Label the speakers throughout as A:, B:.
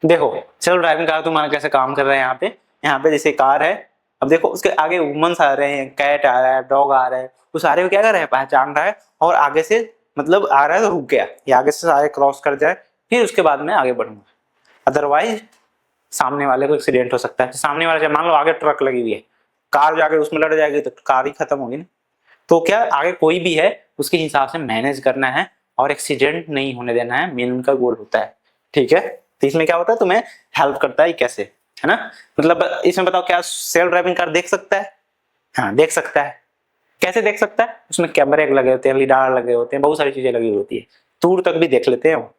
A: देखो self driving car तुम्हारा कैसे काम कर रहा है यहाँ पे जैसे कार है, अब देखो उसके आगे वुमन्स आ रहे हैं, कैट आ रहा है, डॉग आ रहा है, वो सारे को क्या कर रहा है, पहचान रहा है और आगे से मतलब आ रहा है तो रुक गया, ये आगे से सारे क्रॉस कर जाए फिर उसके बाद में आगे बढ़ूंगा। अदरवाइज सामने वाले को एक्सीडेंट हो सकता है। सामने वाले मान लो आगे ट्रक लगी हुई है, कार जाके उसमें लड़ जाएगी तो कार ही खत्म होगी ना। तो क्या आगे कोई भी है उसके हिसाब से मैनेज करना है और एक्सीडेंट नहीं होने देना है, मेन उनका गोल होता है। ठीक है, तो इसमें क्या होता है, तुम्हें हेल्प करता है कैसे, है ना। मतलब इसमें बताओ क्या सेल्फ ड्राइविंग कार देख सकता है? हाँ देख सकता है। कैसे देख सकता है? उसमें कैमरे लगे होते हैं, लिडार लगे होते हैं, बहुत सारी चीजें लगी होती है, दूर तक भी देख लेते हैं वो।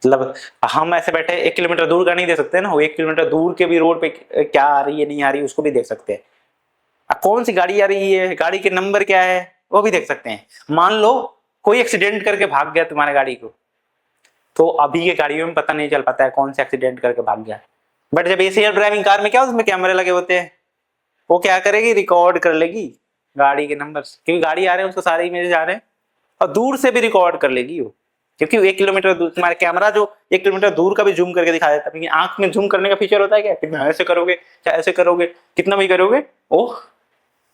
A: मतलब हम ऐसे बैठे 1 किलोमीटर दूर का नहीं देख सकते ना, वो 1 किलोमीटर दूर के भी रोड पे क्या आ रही है नहीं आ रही उसको भी देख सकते हैं। कौन सी गाड़ी आ रही है, गाड़ी के नंबर क्या है वो भी देख सकते हैं। मान लो कोई एक्सीडेंट करके भाग गया तुम्हारे गाड़ी को, तो अभी के गाड़ियों में पता नहीं चल पाता है कौन से एक्सीडेंट करके भाग गया। बट जब ये सेल्फ ड्राइविंग कार में क्या उसमें कैमरे लगे होते हैं, वो क्या करेगी, रिकॉर्ड कर लेगी गाड़ी के नंबर, क्योंकि गाड़ी आ रहे हैं उसको सारे इमेज आ रहे हैं, और दूर से भी रिकॉर्ड कर लेगी वो, क्योंकि 1 किलोमीटर दूर तुम्हारा कैमरा जो 1 किलोमीटर दूर का भी जूम करके दिखा देता है। आंख में जूम करने का फीचर होता है क्या, कि ऐसे करोगे चाहे ऐसे करोगे कितना भी करोगे वो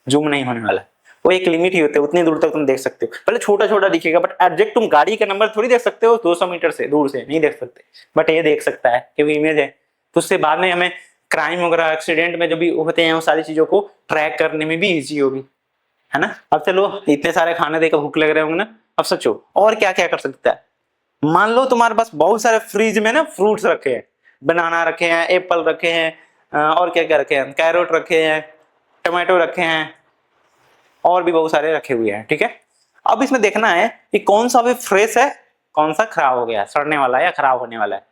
A: जूम नहीं होने वाला। वो एक लिमिट ही होती है, उतनी दूर तक तुम देख सकते हो, पहले छोटा छोटा दिखेगा बट एग्जैक्ट तुम गाड़ी का नंबर थोड़ी देख सकते हो, 200 मीटर से दूर से नहीं देख सकते, बट ये देख सकता है क्योंकि इमेज है। तो उससे बाद में हमें क्राइम वगैरह एक्सीडेंट में जो भी होते हैं वो सारी चीजों को ट्रैक करने में भी इजी होगी, है ना। अब चलो इतने सारे खाने देकर भूख लग रहे होंगे ना, अब सोचो और क्या क्या कर सकता है। मान लो तुम्हारे पास बहुत सारे फ्रिज में ना फ्रूट्स रखे हैं, बनाना रखे हैं, एप्पल रखे हैं, और क्या क्या रखे हैं, कैरोट रखे हैं, टमाटो रखे हैं, और भी बहुत सारे रखे हुए हैं। ठीक है, अब इसमें देखना है कि कौन सा भी फ्रेश है, कौन सा खराब हो गया, सड़ने वाला है या खराब होने वाला है।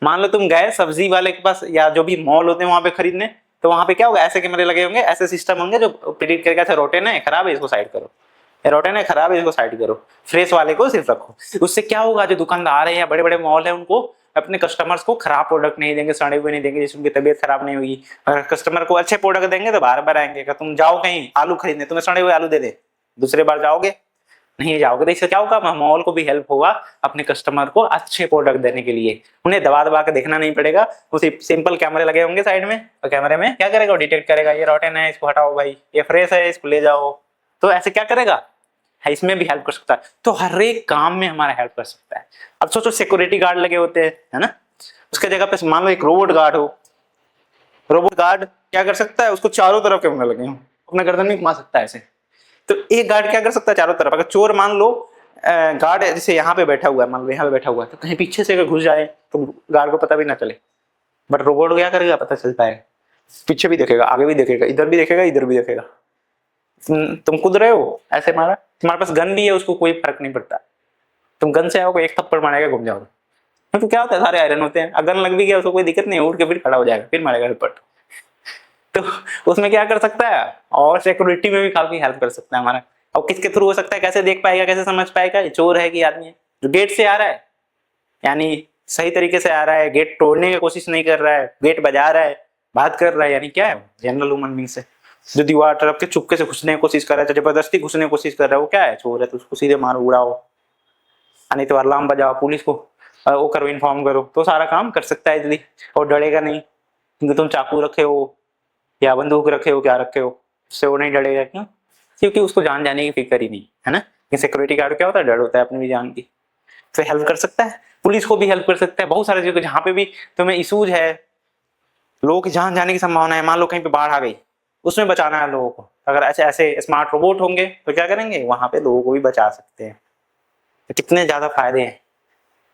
A: मान लो तुम गए सब्जी वाले के पास या जो भी मॉल होते हैं वहां पे खरीदने, तो वहां पे क्या होगा, ऐसे कैमरे लगे होंगे, ऐसे सिस्टम होंगे जो प्रिडिक्ट करेगा अच्छा रोटेन है खराब है इसको साइड करो, रोटेन है खराब है इसको साइड करो, फ्रेश वाले को सिर्फ रखो। उससे क्या होगा, जो दुकानदार है या बड़े बड़े मॉल है उनको अपने कस्टमर्स को खराब प्रोडक्ट नहीं देंगे, सड़े हुए नहीं देंगे, जिससे उनकी तबीयत खराब नहीं होगी। अगर कस्टमर को अच्छे प्रोडक्ट देंगे तो बार बार आएंगे। अगर तुम जाओ कहीं आलू खरीदने, तुम्हें सड़े हुए आलू दे दे, दूसरे बार जाओगे नहीं जाओगे। तो इससे क्या होगा, मॉल को भी हेल्प होगा अपने कस्टमर को अच्छे प्रोडक्ट देने के लिए, उन्हें दबा दबा के देखना नहीं पड़ेगा। उसी सिंपल कैमरे लगे होंगे साइड में, और कैमरे में क्या करेगा, डिटेक्ट करेगा ये रोटेन है इसको हटाओ भाई, ये फ्रेश है इसको ले जाओ। तो ऐसे क्या करेगा, है इसमें भी हेल्प कर सकता है। तो हर एक काम में हमारा हेल्प कर सकता है। अब सोचो सिक्योरिटी गार्ड लगे होते हैं, है ना, उसके जगह पे मान लो एक रोबोट गार्ड हो, रोबोट गार्ड क्या कर सकता है, उसको चारों तरफ कैमरा लगे हो, अपना गर्दन नहीं घुमा सकता है ऐसे। तो एक गार्ड क्या कर सकता है, चारों तरफ, अगर चोर मान लो गार्ड जैसे यहाँ पे बैठा हुआ है, मान लो यहाँ पे बैठा हुआ है, तो कहीं पीछे से अगर घुस जाए तो गार्ड को पता भी ना चले। बट रोबोट क्या करेगा, पता चल पाएगा, पीछे भी देखेगा, आगे भी देखेगा, इधर भी देखेगा, इधर भी देखेगा। तुम कूद रहे हो ऐसे मारा, तुम्हारे पास गन भी है, उसको कोई फर्क नहीं पड़ता, तुम गन से आओगे एक थप्पड़ मारेगा घूम जाओगे, क्योंकि क्या होता है सारे आयरन होते हैं, अगर लग भी गया उसको कोई दिक्कत नहीं, उठ के फिर खड़ा हो जाएगा, फिर मारेगा रिपोर्ट। तो उसमें क्या कर सकता है, और सिक्योरिटी में भी काफी हेल्प कर सकता है हमारा। और किसके थ्रू हो सकता है, कैसे देख पाएगा, कैसे समझ पाएगा ये चोर है कि आदमी है, जो गेट से आ रहा है, यानी सही तरीके से आ रहा है, गेट तोड़ने की कोशिश नहीं कर रहा है, गेट बजा रहा है, बात कर रहा है, यानी क्या है, जनरल ह्यूमन बीइंग से। जो दीवार तरफ के चुपके से घुसने की कोशिश कर रहा है, जबरदस्ती घुसने की कोशिश कर रहा है, वो क्या है, चोर है। तो उसको सीधे मारो, उड़ाओ, नहीं तो अलार्म बजाओ, पुलिस को वो करो, इन्फॉर्म करो, तो सारा काम कर सकता है जल्दी, और डरेगा नहीं। क्योंकि तुम चाकू रखे हो या बंदूक रखे हो, क्या रखे हो, उससे वो नहीं डरेगा। क्यों, क्योंकि उसको जान जाने की फिक्र ही नहीं है ना। सिक्योरिटी गार्ड क्या होता है, डर होता है अपनी भी जान की। तो हेल्प कर सकता है, पुलिस को भी हेल्प कर सकता है, बहुत सारे जगह जहाँ पे भी तुम्हें इशूज है, लोगों की जान जाने की संभावना है, मान लो कहीं पे बाढ़ आ गई, उसमें बचाना है लोगों को, अगर ऐसे ऐसे स्मार्ट रोबोट होंगे तो क्या करेंगे, वहां पे लोगों को भी बचा सकते हैं। तो कितने ज्यादा फायदे हैं।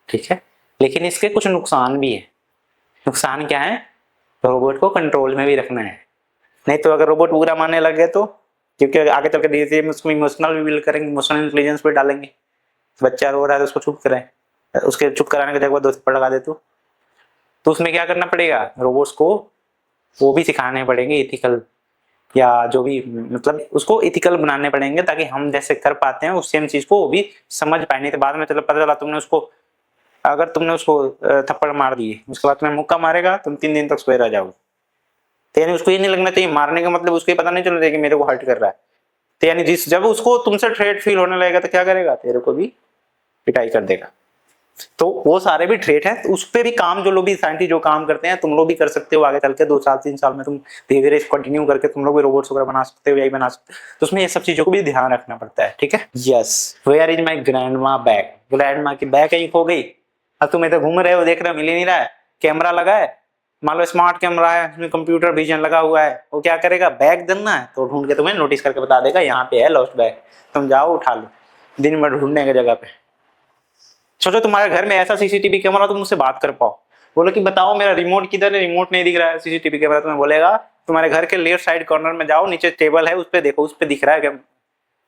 A: ठीक है, लेकिन इसके कुछ नुकसान भी है। नुकसान क्या है, रोबोट को कंट्रोल में भी रखना है, नहीं तो अगर रोबोट बुरा मानने लग गए तो, क्योंकि आगे चल के धीरे धीरे उसको इमोशनल भी बिल्ड करेंगे, इमोशनल इंटेलिजेंस पे डालेंगे। बच्चा रो रहा है तो उसको चुप कराएं, उसके चुप कराने के जगह 2 थप्पड़ लगा दे तो उसमें क्या करना पड़ेगा, रोबोट्स को वो भी सिखाने पड़ेंगे इथिकल, या जो भी मतलब उसको इथिकल बनाने पड़ेंगे, ताकि हम जैसे कर पाते हैं उस सेम चीज को वो भी समझ पाए। नहीं तो बाद में चलो पता चला तुमने उसको, अगर तुमने उसको थप्पड़ मार दिए, उसके बाद तुम्हें मुक्का मारेगा, तुम 3 दिन तक सोए रह जाओगे। तो यानी उसको ये नहीं लगना चाहिए मारने का मतलब, उसको ये पता नहीं चलना चाहिए कि मेरे को हर्ट कर रहा है। तो यानी जब उसको तुमसे थ्रेट फील होने लगेगा तो क्या करेगा, तेरे को भी पिटाई कर देगा। तो वो सारे भी ट्रेट है, तो उस पर भी काम जो लोग भी साइंटिस्ट जो काम करते हैं तुम लोग भी कर सकते हो आगे चल के 2 साल 3 साल में तुम धीरे धीरे कंटिन्यू करके तुम लोग भी रोबोट्स वगैरह बना सकते हो, यही बना सकते हो। तो उसमें ये सब चीजों को भी ध्यान रखना पड़ता है, ठीक है। Yes, where is my grandma bag, grandma की बैग कहीं खो गई। अब तुम इधर घूम रहे हो, देख रहे हो, मिल ही नहीं रहा है। कैमरा लगा है, मान लो स्मार्ट कैमरा है, उसमें कंप्यूटर विजन लगा हुआ है, वो क्या करेगा, बैग देना है तो ढूंढ के तुम्हें नोटिस करके बता देगा यहाँ पे है लॉस्ट बैग, तुम जाओ उठा लो। दिन भर ढूंढने की जगह पे। सोचो तुम्हारे घर में ऐसा सीसीटीवी कैमरा, तुम मुझसे बात कर पाओ, बोलो कि बताओ मेरा रिमोट किधर है, रिमोट नहीं दिख रहा है। सीसीटीवी कैमरा तुम्हें बोलेगा तुम्हारे घर के लेफ्ट साइड कॉर्नर में जाओ, नीचे टेबल है उस पर देखो, उस पर दिख रहा है क्या।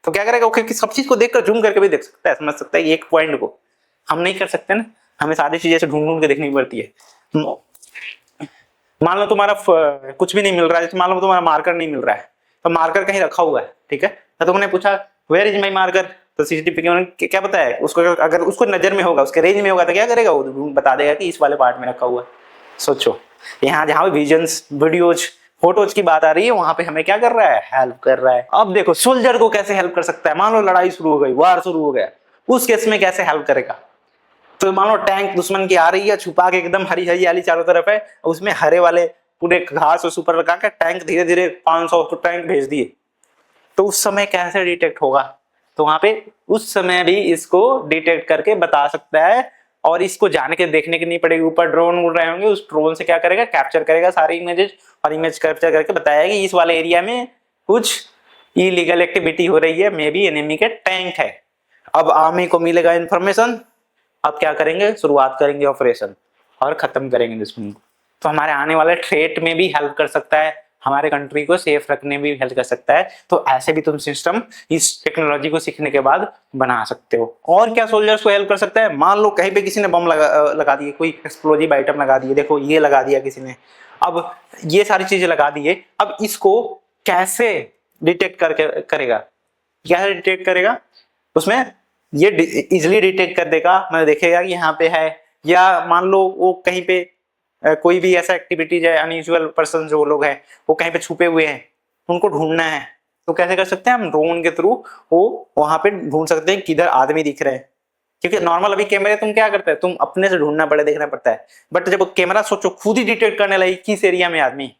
A: तो क्या करेगा, ओके, सब चीज को देखकर जूम करके भी देख सकता है, समझ सकता है एक पॉइंट को। हम नहीं कर सकते ना, हमें सारी चीजें से ढूंढ ढूंढ के देखनी पड़ती है। मान लो तुम्हारा कुछ भी नहीं मिल रहा है, जैसे मान लो तुम्हारा मार्कर नहीं मिल रहा है, तो मार्कर कहीं रखा हुआ है, ठीक है, तो तुमने पूछा वेयर इज माई मार्कर, तो सीसीटीवी कैमरा क्या पता है उसको, अगर उसको नजर में होगा, उसके रेंज में होगा, तो क्या करेगा, वो बता देगा कि इस वाले पार्ट में रखा हुआ है। सोचो यहाँ जहाँ विजन्स, वीडियोज, फोटोज की बात आ रही है, वहां पे हमें क्या कर रहा है, हेल्प कर रहा है। अब देखो सोल्जर को कैसे हेल्प कर सकता है, मान लो लड़ाई शुरू हो गई, वार शुरू हो गया, उस केस में कैसे हेल्प करेगा। तो मान लो टैंक दुश्मन की आ रही है, छुपा के एकदम हरी हरियाली चारों तरफ है, उसमें हरे वाले पूरे घास और ऊपर लगा के टैंक धीरे धीरे 500 तो टैंक भेज दिए, तो उस समय कैसे डिटेक्ट होगा। तो वहां पे उस समय भी इसको डिटेक्ट करके बता सकता है, और इसको जान के देखने की नहीं पड़ेगी। ऊपर ड्रोन उड़ रहे होंगे, उस ड्रोन से क्या करेगा, कैप्चर करेगा सारी इमेजेस, और इमेज कैप्चर करके बताएगा कि इस वाले एरिया में कुछ इलीगल एक्टिविटी हो रही है, मे बी एनिमी के टैंक है। अब आर्मी को मिलेगा इंफॉर्मेशन, अब क्या करेंगे, शुरुआत करेंगे ऑपरेशन और खत्म करेंगे दुश्मन को। तो हमारे आने वाले थ्रेट में भी हेल्प कर सकता है, हमारे कंट्री को सेफ रखने में भी हेल्प कर सकता है। तो ऐसे भी तुम सिस्टम इस टेक्नोलॉजी को सीखने के बाद बना सकते हो। और क्या सोल्जर्स को हेल्प कर सकता है, मान लो कहीं पे किसी ने बम लगा दिए, कोई एक्सप्लोजिव आइटम लगा दिए, देखो ये लगा दिया किसी ने, अब ये सारी चीजें लगा दिए, अब इसको कैसे डिटेक्ट करके करेगा, कैसे डिटेक्ट करेगा, उसमें ये इजिली डिटेक्ट कर देगा, मतलब देखेगा कि यहाँ पे है, या मान लो वो कहीं पे कोई भी ऐसा एक्टिविटीज है, अनयूजुअल पर्सन जो लोग हैं वो कहीं पे छुपे हुए हैं, उनको ढूंढना है, तो कैसे कर सकते हैं हम, ड्रोन के थ्रू वो वहां पे ढूंढ सकते हैं किधर आदमी दिख रहे हैं। क्योंकि नॉर्मल अभी कैमरे तुम क्या करते हैं, तुम अपने से ढूंढना पड़े, देखना पड़ता है, बट जब कैमरा सोचो खुद ही डिटेक्ट करने लगे किस एरिया में आदमी,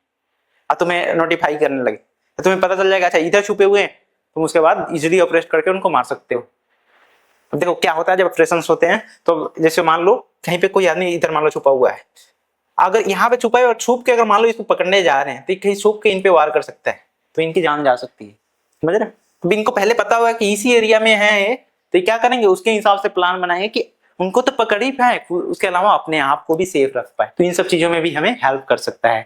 A: और तुम्हें नोटिफाई करने लगे, तो तुम्हें पता चल जाएगा अच्छा इधर छुपे हुए हैं, तुम उसके बाद इजिली ऑपरेट करके उनको मार सकते हो। अब देखो क्या होता है जब ऑपरेशन होते हैं, तो जैसे मान लो कहीं पे कोई आदमी इधर मान लो छुपा हुआ है, अगर यहाँ पे छुपा है और छुप के अगर मान लो इसको पकड़ने जा रहे हैं, तो कहीं छुप के इन पे वार कर सकता है, तो इनकी जान जा सकती है, समझ रहे। तो इनको पहले पता हुआ कि इसी एरिया में है, तो क्या करेंगे, उसके हिसाब से प्लान बनाएंगे कि उनको तो पकड़ ही पाए, उसके अलावा अपने आप को भी सेफ रख पाए। तो इन सब चीजों में भी हमें हेल्प कर सकता है।